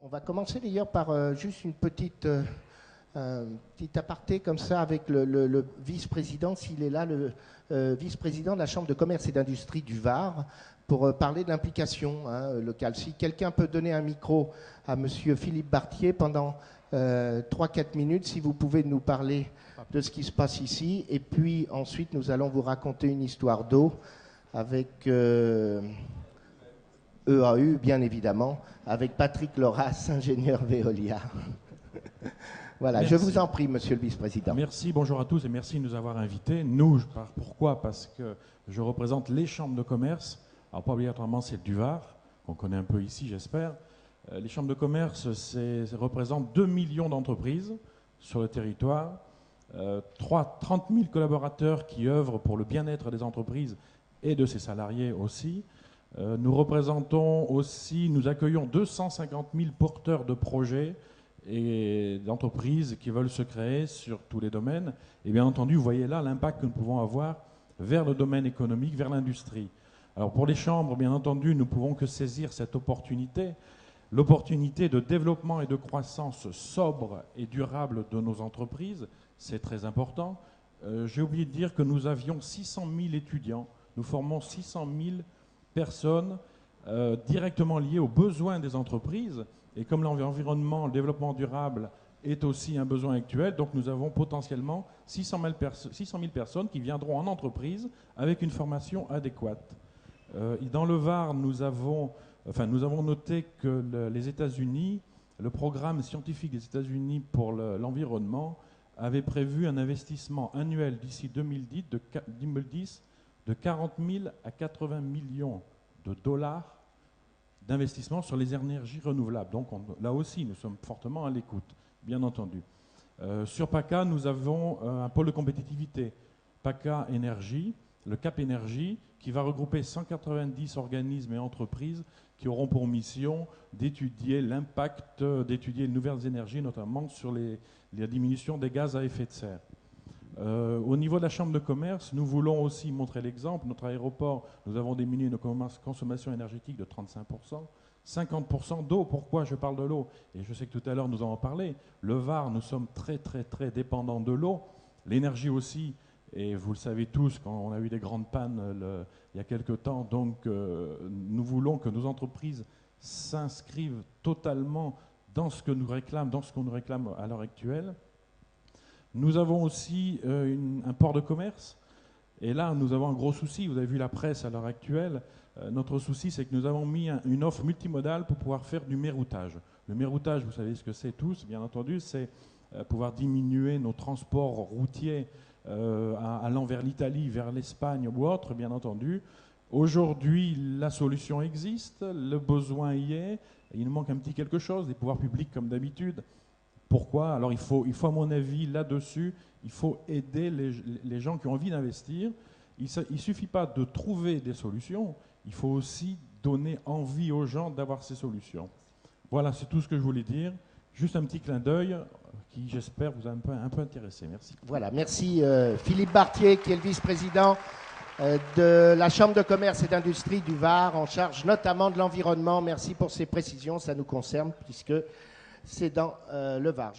On va commencer d'ailleurs par juste une petite aparté comme ça avec le vice-président, s'il est là, le vice-président de la Chambre de commerce et d'industrie du Var, pour parler de l'implication locale. Si quelqu'un peut donner un micro à monsieur Philippe Bartier pendant 3-4 minutes, si vous pouvez nous parler de ce qui se passe ici. Et puis ensuite, nous allons vous raconter une histoire d'eau avec EAU, bien évidemment, avec Patrick Loras, ingénieur Veolia. Voilà, merci. Je vous en prie, monsieur le vice-président. Merci, bonjour à tous et merci de nous avoir invités. Nous, pourquoi? Parce que je représente les chambres de commerce. Alors, pas obligatoirement celle du Var, qu'on connaît un peu ici, j'espère. Les chambres de commerce représentent 2 millions d'entreprises sur le territoire, 30 000 collaborateurs qui œuvrent pour le bien-être des entreprises et de ses salariés aussi. Nous représentons aussi, nous accueillons 250 000 porteurs de projets et d'entreprises qui veulent se créer sur tous les domaines. Et bien entendu, vous voyez là l'impact que nous pouvons avoir vers le domaine économique, vers l'industrie. Alors pour les chambres, bien entendu, nous ne pouvons que saisir cette opportunité, l'opportunité de développement et de croissance sobre et durable de nos entreprises. C'est très important. J'ai oublié de dire que nous avions 600 000 étudiants. Nous formons 600 000 personnes directement liées aux besoins des entreprises. Et comme l'environnement, le développement durable est aussi un besoin actuel, donc nous avons potentiellement 600 000 personnes qui viendront en entreprise avec une formation adéquate. Dans le Var, nous avons noté que les États-Unis, le programme scientifique des États-Unis pour l'environnement avait prévu un investissement annuel d'ici 2010 de 40 000 à 80 millions de dollars d'investissement sur les énergies renouvelables. Donc là aussi, nous sommes fortement à l'écoute, bien entendu. Sur PACA, nous avons un pôle de compétitivité, PACA Énergie, le CAP Énergie, qui va regrouper 190 organismes et entreprises qui auront pour mission d'étudier l'impact, d'étudier les nouvelles énergies, notamment sur la diminution des gaz à effet de serre. Au niveau de la Chambre de commerce, nous voulons aussi montrer l'exemple. Notre aéroport, nous avons diminué nos consommations énergétiques de 35%, 50% d'eau. Pourquoi je parle de l'eau? Et je sais que tout à l'heure nous en avons parlé. Le Var, nous sommes très dépendants de l'eau. L'énergie aussi, et vous le savez tous, quand on a eu des grandes pannes il y a quelque temps, donc nous voulons que nos entreprises s'inscrivent totalement dans ce que nous réclament, à l'heure actuelle. Nous avons aussi un port de commerce, et là nous avons un gros souci. Vous avez vu la presse à l'heure actuelle. Notre souci, c'est que nous avons mis une offre multimodale pour pouvoir faire du méroutage. Le méroutage, vous savez ce que c'est tous, bien entendu, c'est pouvoir diminuer nos transports routiers allant vers l'Italie, vers l'Espagne ou autre, bien entendu. Aujourd'hui, la solution existe, le besoin y est, il nous manque un petit quelque chose, des pouvoirs publics comme d'habitude. Pourquoi? Alors il faut à mon avis, là-dessus, il faut aider les gens qui ont envie d'investir. Il ne suffit pas de trouver des solutions, il faut aussi donner envie aux gens d'avoir ces solutions. Voilà, c'est tout ce que je voulais dire. Juste un petit clin d'œil qui, j'espère, vous a un peu intéressé. Merci. Voilà, merci Philippe Bartier, qui est le vice-président de la Chambre de commerce et d'industrie du Var, en charge notamment de l'environnement. Merci pour ces précisions, ça nous concerne puisque c'est dans le Var.